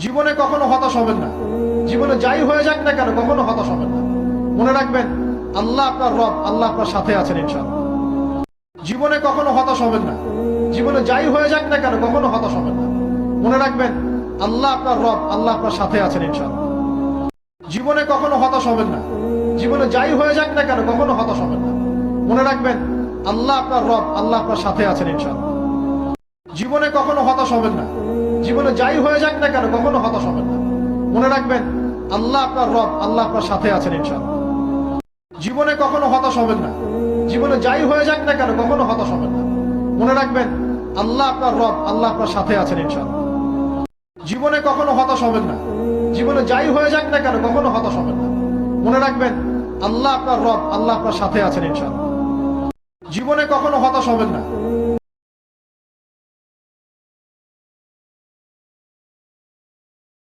জীবনে কখনো হতাশ হবেন না। জীবনে যাই হয়ে যাক না কেন কখনো হতাশ হবেন না। মনে রাখবেন আল্লাহ আপনার রব, আল্লাহ আপনার সাথে আছেন ইনশাআল্লাহ। জীবনে কখনো হতাশ হবেন না। জীবনে যাই হয়ে যাক না কেন কখনো হতাশ হবেন না। মনে রাখবেন আল্লাহ আপনার রব, আল্লাহ আপনার সাথে আছেন ইনশাআল্লাহ। জীবনে কখনো হতাশ হবেন না। জীবনে যাই হয়ে যাক না কেন কখনো হতাশ হবেন না। মনে রাখবেন আল্লাহ আপনার রব, আল্লাহ আপনার সাথে আছেন ইনশাআল্লাহ। জীবনে কখনো হতাশ হবেন না। জীবনে যাই হয়ে যাক না কেন কখনো হতাশ হবেন না। মনে রাখবেন আল্লাহ আপনার রব, আল্লাহ আপনার সাথে আছেন ইনশাআল্লাহ। জীবনে কখনো হতাশ হবেন না। জীবনে যাই হয়ে যাক না কেন কখনো হতাশ হবেন না। মনে রাখবেন আল্লাহ আপনার রব, আল্লাহ আপনার সাথে আছেন ইনশাআল্লাহ। জীবনে কখনো হতাশ হবেন না। জীবনে যাই হয়ে যাক না কেন কখনো হতাশ হবেন না। মনে রাখবেন আল্লাহ আপনার রব, আল্লাহ আপনার সাথে আছেন ইনশাআল্লাহ। জীবনে কখনো হতাশ হবেন না।